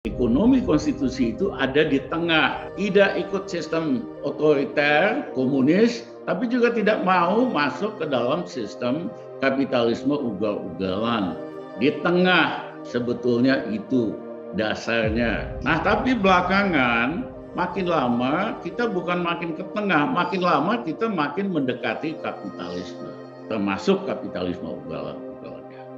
Ekonomi konstitusi itu ada di tengah, tidak ikut sistem otoriter, komunis, tapi juga tidak mau masuk ke dalam sistem kapitalisme ugal-ugalan. Di tengah sebetulnya itu dasarnya. Nah, tapi belakangan makin lama kita bukan makin ke tengah, makin lama kita makin mendekati kapitalisme, termasuk kapitalisme ugal-ugalan.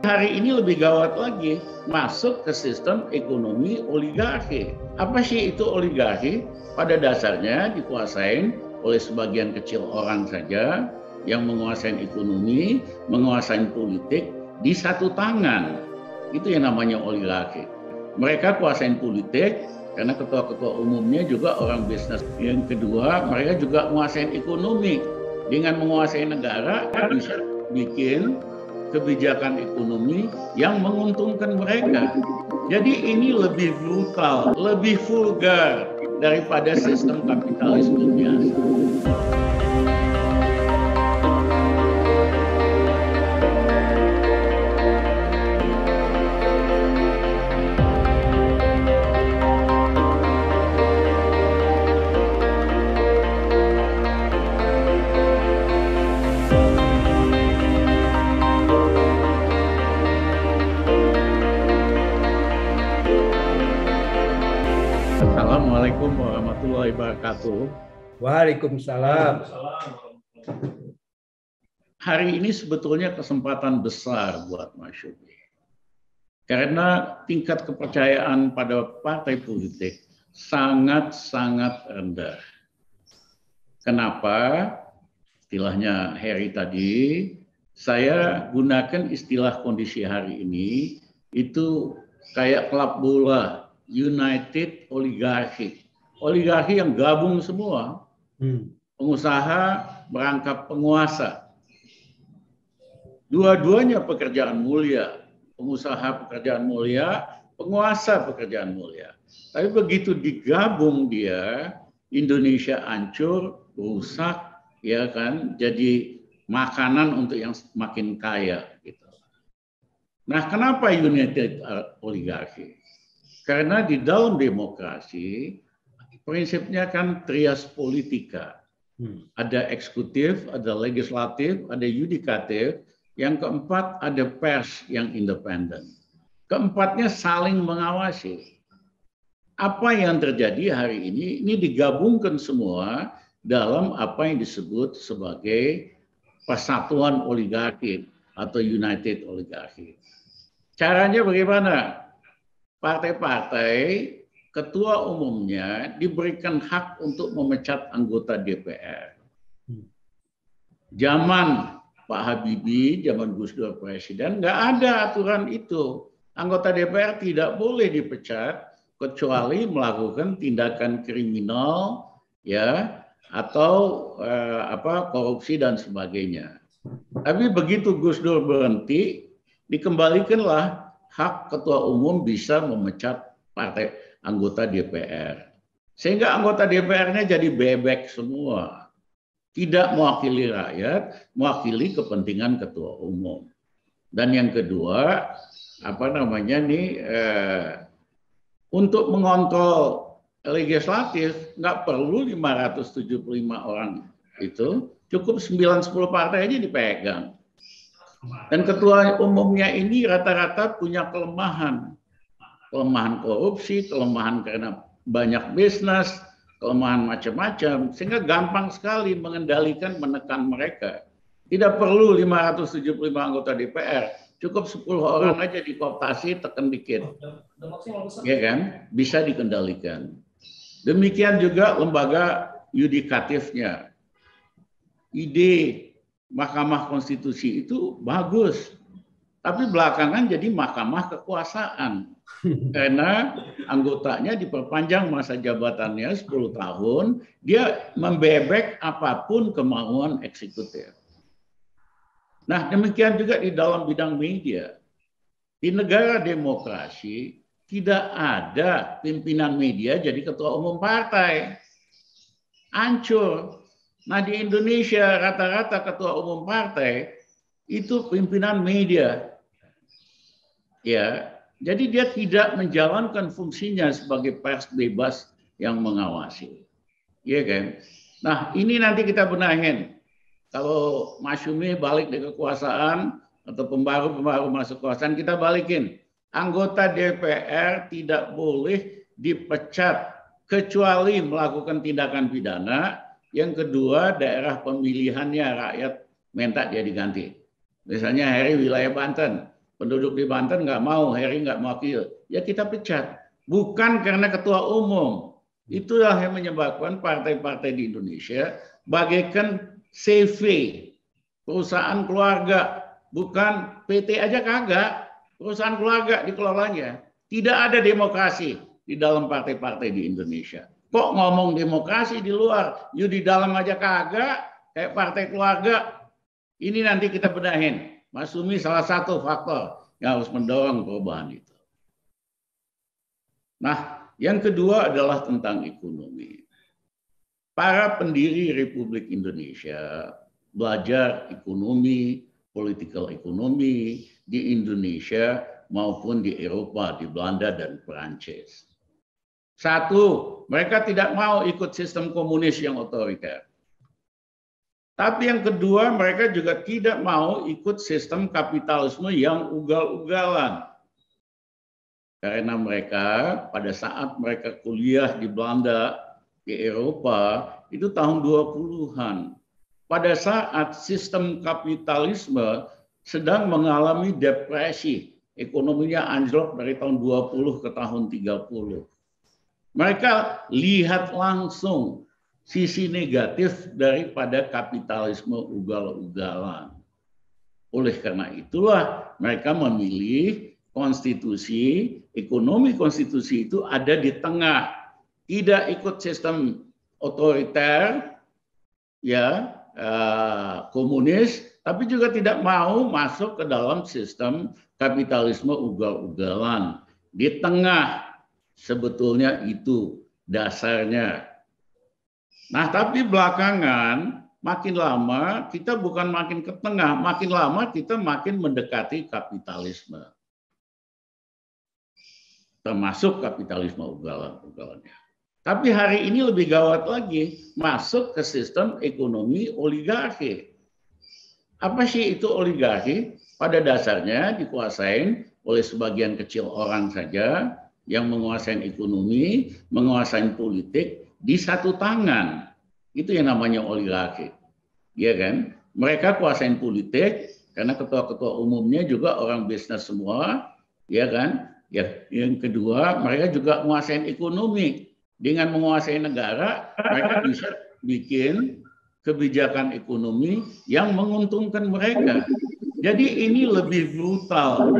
Hari ini lebih gawat lagi, masuk ke sistem ekonomi oligarki. Apa sih itu oligarki? Pada dasarnya dikuasain oleh sebagian kecil orang saja yang menguasai ekonomi, menguasai politik di satu tangan. Itu yang namanya oligarki. Mereka kuasain politik karena ketua-ketua umumnya juga orang bisnis. Yang kedua, mereka juga menguasai ekonomi. Dengan menguasai negara, bisa bikin kebijakan ekonomi yang menguntungkan mereka. Jadi ini lebih brutal, lebih vulgar daripada sistem kapitalisme biasa. Assalamualaikum warahmatullahi wabarakatuh. Waalaikumsalam. Hari ini sebetulnya kesempatan besar buat Mas Syubi. Karena tingkat kepercayaan pada partai politik sangat-sangat rendah. Kenapa? Istilahnya Heri tadi, saya gunakan istilah kondisi hari ini, itu kayak klub bola, United Oligarchy. Oligarki yang gabung semua. Pengusaha merangkap penguasa. Dua-duanya pekerjaan mulia. Pengusaha pekerjaan mulia, penguasa pekerjaan mulia. Tapi begitu digabung dia, Indonesia hancur, rusak, ya kan, jadi makanan untuk yang makin kaya. Gitu. Nah, kenapa United Oligarchy? Karena di dalam demokrasi, prinsipnya kan trias politika. Ada eksekutif, ada legislatif, ada yudikatif. Yang keempat ada pers yang independen. Keempatnya saling mengawasi. Apa yang terjadi hari ini digabungkan semua dalam apa yang disebut sebagai persatuan oligarki atau United Oligarchy. Caranya bagaimana? Partai-partai, ketua umumnya diberikan hak untuk memecat anggota DPR. Zaman Pak Habibie, zaman Gus Dur presiden, nggak ada aturan itu. Anggota DPR tidak boleh dipecat kecuali melakukan tindakan kriminal, ya, atau korupsi dan sebagainya. Tapi begitu Gus Dur berhenti, dikembalikanlah hak ketua umum bisa memecat partai anggota DPR. Sehingga anggota DPR-nya jadi bebek semua. Tidak mewakili rakyat, mewakili kepentingan ketua umum. Dan yang kedua, untuk mengontrol legislatif, nggak perlu 575 orang itu, cukup 9-10 partai aja dipegang. Dan ketua umumnya ini rata-rata punya kelemahan. Kelemahan korupsi, kelemahan karena banyak bisnis, kelemahan macam-macam. Sehingga gampang sekali mengendalikan, menekan mereka. Tidak perlu 575 anggota DPR. Cukup 10 orang aja dikooptasi, tekan dikit. Ya kan? Bisa dikendalikan. Demikian juga lembaga yudikatifnya. Ide Mahkamah Konstitusi itu bagus, tapi belakangan jadi mahkamah kekuasaan karena anggotanya diperpanjang masa jabatannya 10 tahun, dia membebek apapun kemauan eksekutif. Nah, demikian juga di dalam bidang media. Di negara demokrasi tidak ada pimpinan media jadi ketua umum partai. Hancur. Nah, di Indonesia rata-rata ketua umum partai itu pimpinan media. Ya, Jadi dia tidak menjalankan fungsinya sebagai pers bebas yang mengawasi. Iya kan? Nah, ini nanti kita benahin. Kalau Masyumi balik di kekuasaan atau pembaru masuk kekuasaan, kita balikin. Anggota DPR tidak boleh dipecat kecuali melakukan tindakan pidana. Yang kedua, daerah pemilihannya rakyat minta dia diganti. Misalnya Heri wilayah Banten, penduduk di Banten nggak mau, Heri nggak mewakil, ya kita pecat. Bukan karena ketua umum. Itulah yang menyebabkan partai-partai di Indonesia bagaikan CV, perusahaan keluarga, bukan PT aja kagak, perusahaan keluarga dikelolanya. Tidak ada demokrasi di dalam partai-partai di Indonesia. Kok ngomong demokrasi di luar, you di dalam aja kagak, kayak partai keluarga. Ini nanti kita bedahin. Mas Sumi salah satu faktor yang harus mendorong perubahan itu. Nah, yang kedua adalah tentang ekonomi. Para pendiri Republik Indonesia belajar ekonomi, political ekonomi di Indonesia maupun di Eropa, di Belanda dan Perancis. Satu, mereka tidak mau ikut sistem komunis yang otoriter. Tapi yang kedua, mereka juga tidak mau ikut sistem kapitalisme yang ugal-ugalan. Karena mereka pada saat mereka kuliah di Belanda, di Eropa, itu tahun 20-an. Pada saat sistem kapitalisme sedang mengalami depresi, ekonominya anjlok dari tahun 20 ke tahun 30. Mereka lihat langsung sisi negatif daripada kapitalisme ugal-ugalan. Oleh karena itulah mereka memilih konstitusi, ekonomi konstitusi itu ada di tengah, tidak ikut sistem otoriter, ya komunis, tapi juga tidak mau masuk ke dalam sistem kapitalisme ugal-ugalan. Di tengah sebetulnya itu dasarnya. Nah, tapi belakangan makin lama kita bukan makin ke tengah, makin lama kita makin mendekati kapitalisme. Termasuk kapitalisme ugalan-ugalannya. Tapi hari ini lebih gawat lagi, masuk ke sistem ekonomi oligarki. Apa sih itu oligarki? Pada dasarnya dikuasain oleh sebagian kecil orang saja yang menguasai ekonomi, menguasai politik di satu tangan. Itu yang namanya oligarki. Ya kan? Mereka kuasain politik karena ketua-ketua umumnya juga orang bisnis semua, ya kan? Ya, yang kedua, mereka juga menguasai ekonomi. Dengan menguasai negara, mereka bisa bikin kebijakan ekonomi yang menguntungkan mereka. Jadi ini lebih brutal,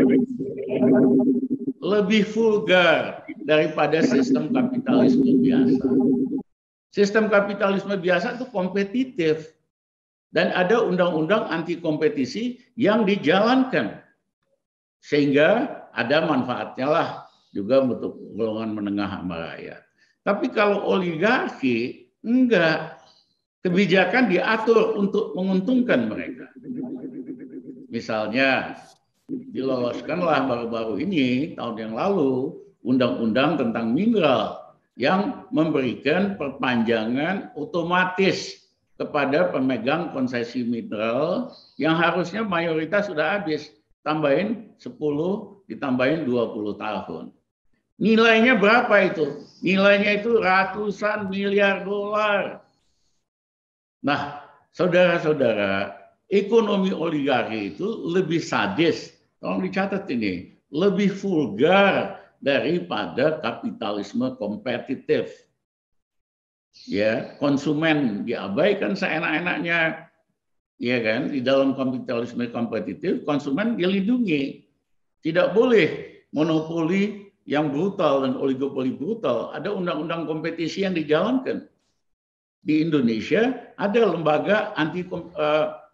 lebih vulgar daripada sistem kapitalisme biasa. Sistem kapitalisme biasa itu kompetitif dan ada undang-undang anti kompetisi yang dijalankan sehingga ada manfaatnya lah juga untuk golongan menengah sama rakyat. Tapi kalau oligarki enggak, kebijakan diatur untuk menguntungkan mereka. Misalnya diloloskanlah baru-baru ini tahun yang lalu undang-undang tentang mineral yang memberikan perpanjangan otomatis kepada pemegang konsesi mineral yang harusnya mayoritas sudah habis, tambahin 10, ditambahin 20 tahun. Nilainya berapa itu? Nilainya itu ratusan miliar dolar. Nah, saudara-saudara, ekonomi oligarki itu lebih sadis. Tolong dicatat ini, lebih vulgar daripada kapitalisme kompetitif. Ya, konsumen diabaikan seenak-enaknya. Ya kan, di dalam kapitalisme kompetitif konsumen dilindungi. Tidak boleh monopoli yang brutal dan oligopoli brutal. Ada undang-undang kompetisi yang dijalankan. Di Indonesia ada lembaga anti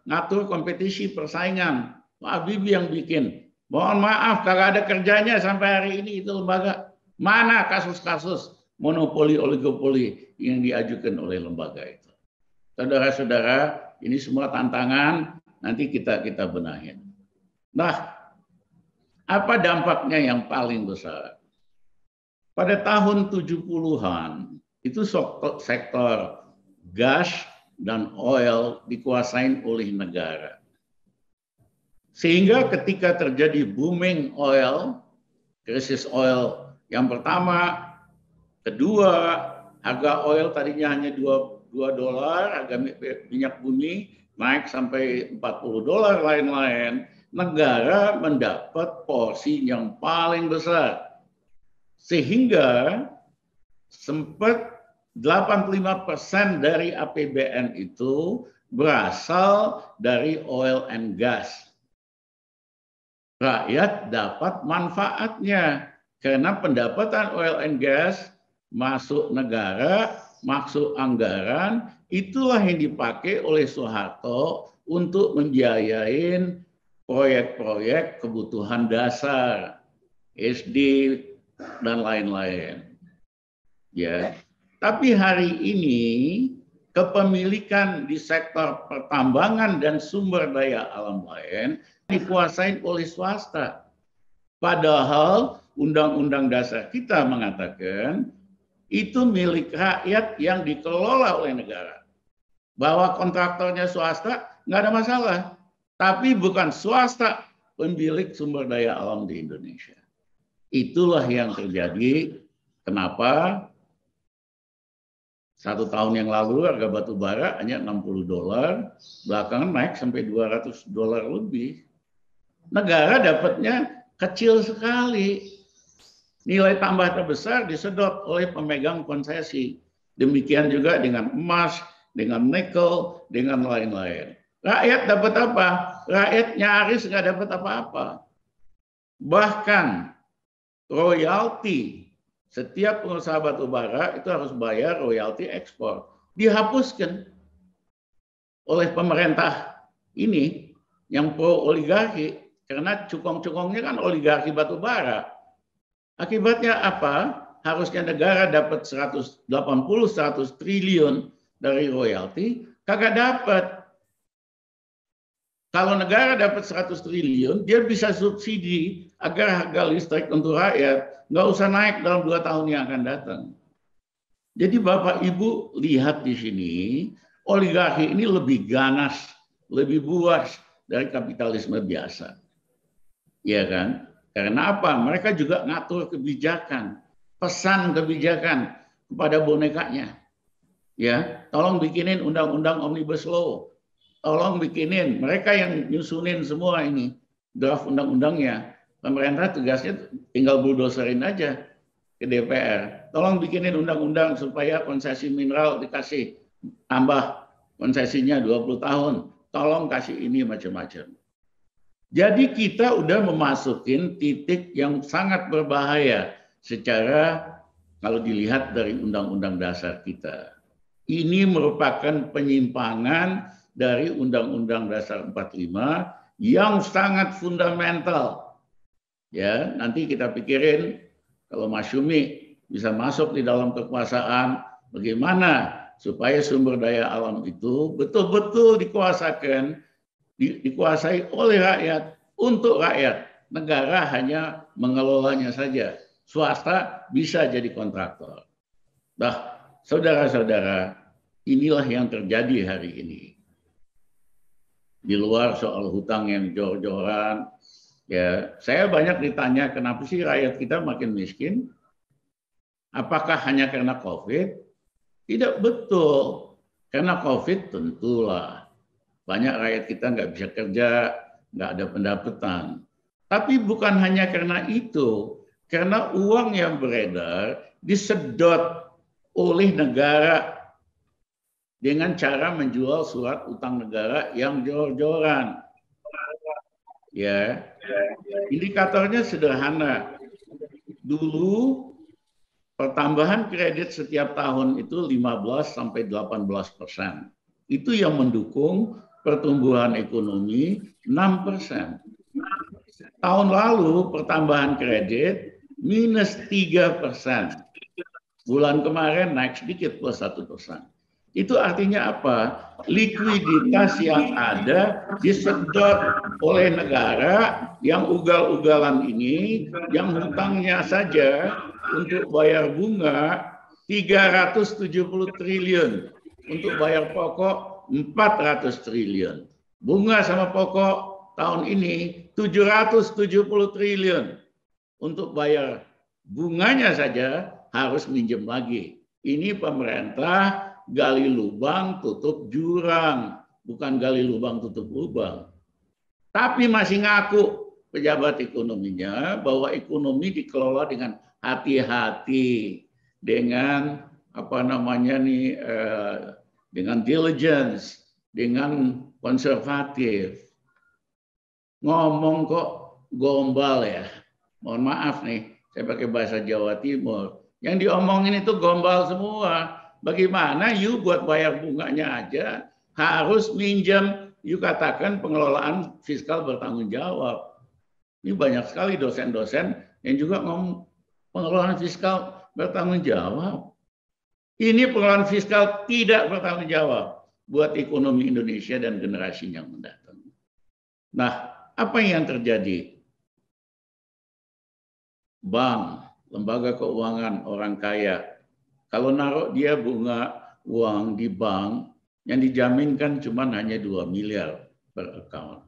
ngatur kompetisi persaingan. Pak Habibie yang bikin. Mohon maaf kalau ada kerjanya sampai hari ini itu lembaga. Mana kasus-kasus monopoli oligopoli yang diajukan oleh lembaga itu? Saudara-saudara, ini semua tantangan nanti kita benahin. Nah, Apa dampaknya yang paling besar? Pada tahun 70-an, itu sektor gas dan oil dikuasain oleh negara. Sehingga ketika terjadi booming oil, krisis oil yang pertama, kedua, harga oil tadinya hanya $2, harga minyak bumi naik sampai $40 lain-lain. Negara mendapat porsi yang paling besar. Sehingga sempat 85% dari APBN itu berasal dari oil and gas. Rakyat dapat manfaatnya karena pendapatan oil and gas masuk negara, masuk anggaran, itulah yang dipakai oleh Soeharto untuk membiayain proyek-proyek kebutuhan dasar, SD dan lain-lain. Ya. Tapi hari ini kepemilikan di sektor pertambangan dan sumber daya alam lain dikuasai oleh swasta. Padahal Undang-Undang Dasar kita mengatakan itu milik rakyat yang dikelola oleh negara. Bahwa kontraktornya swasta nggak ada masalah. Tapi bukan swasta pemilik sumber daya alam di Indonesia. Itulah yang terjadi. Kenapa? 1 tahun yang lalu harga batu bara hanya $60, belakangan naik sampai $200 lebih. Negara dapatnya kecil sekali. Nilai tambah terbesar disedot oleh pemegang konsesi. Demikian juga dengan emas, dengan nikel, dengan lain-lain. Rakyat dapat apa? Rakyat nyaris nggak dapat apa-apa. Bahkan royalti, setiap pengusaha batu bara itu harus bayar royalti ekspor. Dihapuskan oleh pemerintah ini yang pro oligarki, karena cukong-cukongnya kan oligarki batu bara. Akibatnya apa? Harusnya negara dapat 180-100 triliun dari royalti, kagak dapat. Kalau negara dapat 100 triliun, dia bisa subsidi agar harga listrik untuk rakyat nggak usah naik dalam 2 tahun yang akan datang. Jadi Bapak Ibu lihat di sini, oligarki ini lebih ganas, lebih buas dari kapitalisme biasa. Iya kan? Karena apa? Mereka juga ngatur kebijakan, pesan kebijakan kepada bonekanya. Ya, tolong bikinin undang-undang Omnibus Law. Tolong bikinin, mereka yang nyusunin semua ini draft undang-undangnya. Pemerintah tugasnya tinggal buldoserin aja ke DPR. Tolong bikinin undang-undang supaya konsesi mineral dikasih tambah konsesinya 20 tahun. Tolong kasih ini macam-macam. Jadi kita udah memasukin titik yang sangat berbahaya secara kalau dilihat dari undang-undang dasar kita. Ini merupakan penyimpangan dari Undang-Undang Dasar 45 yang sangat fundamental. Ya, nanti kita pikirin kalau Mas Syumi bisa masuk di dalam kekuasaan, bagaimana supaya sumber daya alam itu betul-betul dikuasai oleh rakyat, untuk rakyat. Negara hanya mengelolanya saja. Swasta bisa jadi kontraktor. Nah, saudara-saudara, inilah yang terjadi hari ini. Di luar soal hutang yang jor-joran, ya, saya banyak ditanya kenapa sih rakyat kita makin miskin? Apakah hanya karena COVID? Tidak betul. Karena COVID tentulah banyak rakyat kita nggak bisa kerja, nggak ada pendapatan. Tapi bukan hanya karena itu, karena uang yang beredar disedot oleh negara dengan cara menjual surat utang negara yang jor-joran. Ya, indikatornya sederhana. Dulu pertambahan kredit setiap tahun itu 15-18%. Itu yang mendukung pertumbuhan ekonomi 6%. Tahun lalu pertambahan kredit minus 3%. Bulan kemarin naik sedikit plus 1%. Itu artinya apa? Likuiditas yang ada disedot oleh negara yang ugal-ugalan ini, yang hutangnya saja untuk bayar bunga 370 triliun, untuk bayar pokok 400 triliun. Bunga sama pokok tahun ini 770 triliun. Untuk bayar bunganya saja harus minjem lagi. Ini pemerintah gali lubang tutup jurang, bukan gali lubang tutup lubang. Tapi masih ngaku pejabat ekonominya bahwa ekonomi dikelola dengan hati-hati, dengan apa namanya nih, dengan diligence, dengan konservatif. Ngomong kok gombal ya. Mohon maaf nih, saya pakai bahasa Jawa Timur. Yang diomongin itu gombal semua. Bagaimana you buat bayar bunganya aja harus minjem, you katakan pengelolaan fiskal bertanggung jawab. Ini banyak sekali dosen-dosen yang juga ngomong pengelolaan fiskal bertanggung jawab. Ini pengelolaan fiskal tidak bertanggung jawab buat ekonomi Indonesia dan generasi yang mendatang. Nah, apa yang terjadi? Bank, lembaga keuangan orang kaya, kalau naruh dia bunga uang di bank, yang dijaminkan cuma hanya 2 miliar per account.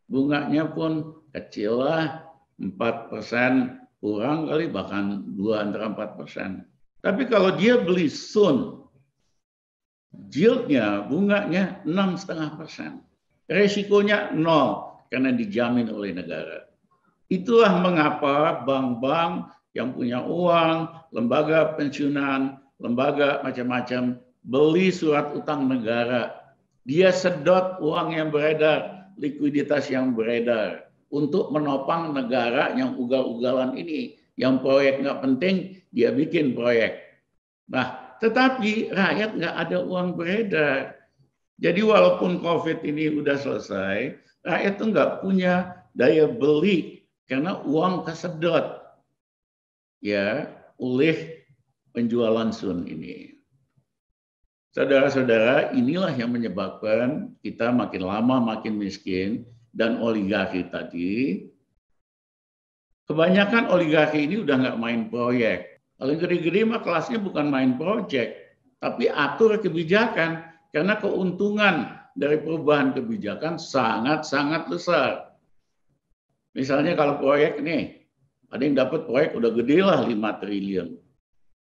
Bunganya pun kecil lah, 4%, kurang kali bahkan 2 antara 4%. Tapi kalau dia beli Sun, yieldnya, bunganya 6,5%. Resikonya 0 karena dijamin oleh negara. Itulah mengapa bank-bank yang punya uang, lembaga pensiunan, lembaga macam-macam, beli surat utang negara. Dia sedot uang yang beredar, likuiditas yang beredar, untuk menopang negara yang ugal-ugalan ini. Yang proyek nggak penting, dia bikin proyek. Nah, tetapi rakyat nggak ada uang beredar. Jadi walaupun COVID ini udah selesai, rakyat tuh nggak punya daya beli, karena uang kesedot ya oleh penjualan Sun ini. Saudara-saudara, inilah yang menyebabkan kita makin lama makin miskin, dan oligarki tadi, kebanyakan oligarki ini udah nggak main proyek. Kalau gede-gede mah kelasnya bukan main proyek, tapi atur kebijakan, karena keuntungan dari perubahan kebijakan sangat-sangat besar. Misalnya kalau proyek nih, ada yang dapat proyek udah gede lah 5 triliun.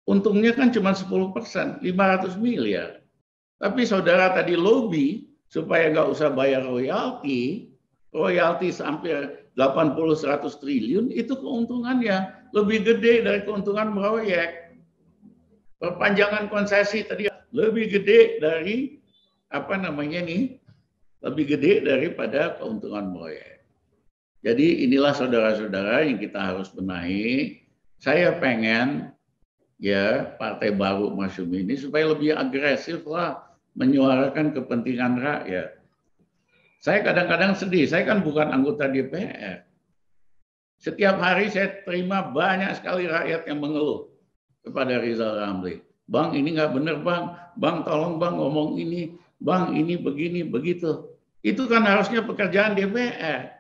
Untungnya kan cuma 10%, 500 miliar. Tapi saudara tadi lobby supaya nggak usah bayar royalti sampai 80-100 triliun, itu keuntungannya lebih gede dari keuntungan proyek. Perpanjangan konsesi tadi lebih gede dari lebih gede daripada keuntungan proyek. Jadi inilah saudara-saudara yang kita harus benahi. Saya pengen ya Partai Baru Masyum ini supaya lebih agresif lah menyuarakan kepentingan rakyat. Saya kadang-kadang sedih, saya kan bukan anggota DPR. Setiap hari saya terima banyak sekali rakyat yang mengeluh kepada Rizal Ramli. Bang, ini nggak benar bang. Bang, tolong bang ngomong ini. Bang, ini begini, begitu. Itu kan harusnya pekerjaan DPR.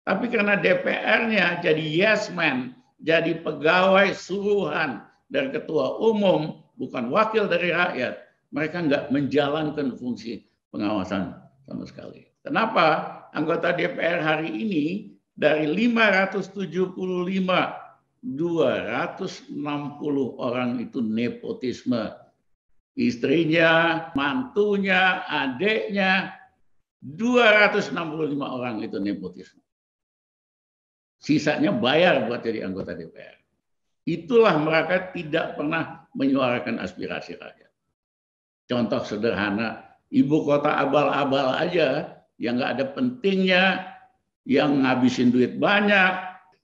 Tapi karena DPR-nya jadi yes man, jadi pegawai suruhan dari ketua umum, bukan wakil dari rakyat, mereka nggak menjalankan fungsi pengawasan sama sekali. Kenapa? Anggota DPR hari ini dari 575, 260 orang itu nepotisme. Istrinya, mantunya, adiknya, 265 orang itu nepotisme. Sisanya bayar buat jadi anggota DPR. Itulah mereka tidak pernah menyuarakan aspirasi rakyat. Contoh sederhana, ibu kota abal-abal aja yang nggak ada pentingnya, yang ngabisin duit banyak,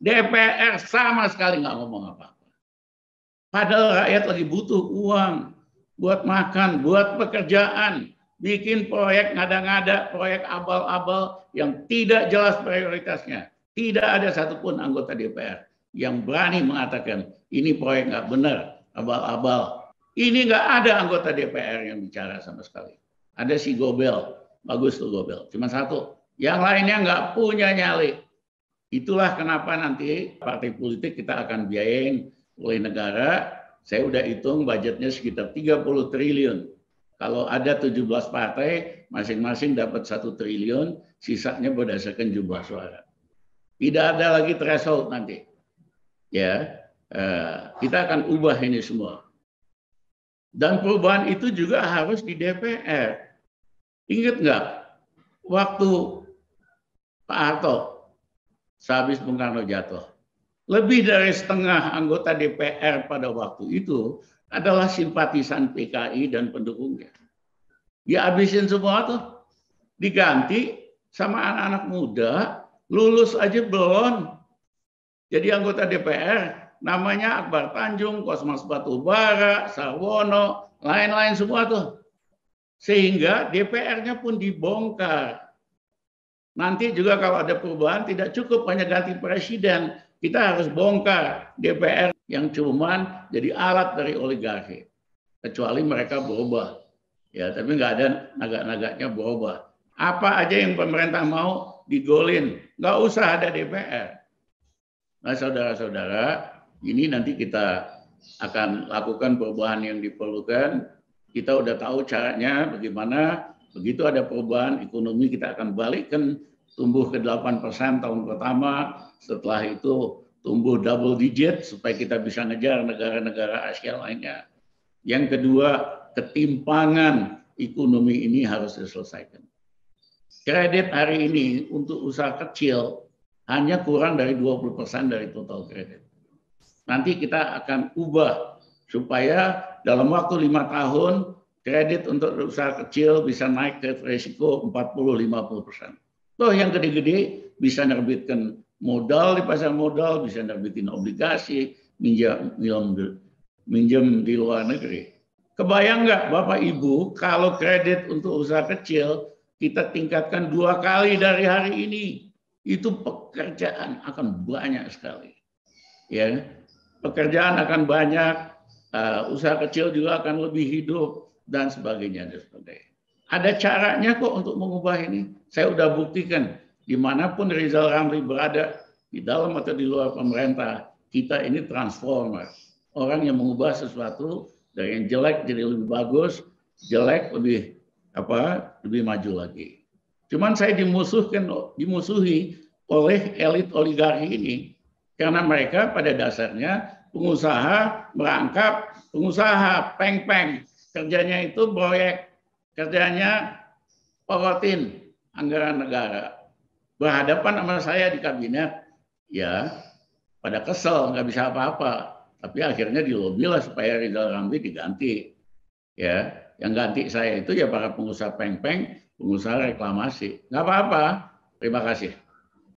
DPR sama sekali nggak ngomong apa-apa. Padahal rakyat lagi butuh uang buat makan, buat pekerjaan, bikin proyek ngada-ngada, proyek abal-abal yang tidak jelas prioritasnya. Tidak ada satupun anggota DPR yang berani mengatakan ini proyek nggak benar, abal-abal. Ini nggak ada anggota DPR yang bicara sama sekali. Ada si Gobel, bagus tuh Gobel, cuma satu. Yang lainnya nggak punya nyali. Itulah kenapa nanti partai politik kita akan biayain oleh negara. Saya udah hitung budgetnya sekitar 30 triliun. Kalau ada 17 partai, masing-masing dapat 1 triliun, sisanya berdasarkan jumlah suara. Tidak ada lagi threshold nanti. Ya, kita akan ubah ini semua. Dan perubahan itu juga harus di DPR. Ingat nggak, waktu Pak Harto, sehabis Bung Karno jatuh, lebih dari setengah anggota DPR pada waktu itu adalah simpatisan PKI dan pendukungnya. Dihabisin semua tuh, diganti sama anak-anak muda, lulus aja belum. Jadi anggota DPR, namanya Akbar Tanjung, Kosmas Batubara, Sarwono, lain-lain semua tuh. Sehingga DPR-nya pun dibongkar. Nanti juga kalau ada perubahan tidak cukup hanya ganti presiden. Kita harus bongkar DPR yang cuman jadi alat dari oligarki. Kecuali mereka berubah. Ya, tapi nggak ada naga-naganya berubah. Apa aja yang pemerintah mau digolin. Nggak usah ada DPR. Nah, saudara-saudara, ini nanti kita akan lakukan perubahan yang diperlukan. Kita udah tahu caranya bagaimana. Begitu ada perubahan ekonomi, kita akan balikkan tumbuh ke 8% tahun pertama, setelah itu tumbuh double digit supaya kita bisa ngejar negara-negara Asia lainnya. Yang kedua, ketimpangan ekonomi ini harus diselesaikan. Kredit hari ini untuk usaha kecil hanya kurang dari 20% dari total kredit. Nanti kita akan ubah supaya dalam waktu 5 tahun kredit untuk usaha kecil bisa naik ke risiko 40-50%. Toh yang gede-gede bisa nerbitkan modal di pasar modal, bisa nerbitin obligasi, minjem di luar negeri. Kebayang nggak Bapak Ibu kalau kredit untuk usaha kecil kita tingkatkan 2 kali dari hari ini, itu pekerjaan akan banyak sekali. Ya, pekerjaan akan banyak, usaha kecil juga akan lebih hidup dan sebagainya dan sebagainya. Ada caranya kok untuk mengubah ini. Saya sudah buktikan dimanapun Rizal Ramli berada, di dalam atau di luar pemerintah, kita ini transformer. Orang yang mengubah sesuatu dari yang jelek jadi lebih bagus, jelek lebih maju lagi. Cuman saya dimusuhi oleh elit oligarki ini karena mereka pada dasarnya pengusaha merangkap pengusaha peng-peng, kerjanya itu proyek, kerjanya porotin anggaran negara. Berhadapan sama saya di kabinet, ya pada kesel, nggak bisa apa-apa. Tapi akhirnya dilobilah supaya Rizal Ramli diganti. Ya, yang ganti saya itu ya para pengusaha peng-peng, pengusaha reklamasi. Nggak apa-apa. Terima kasih.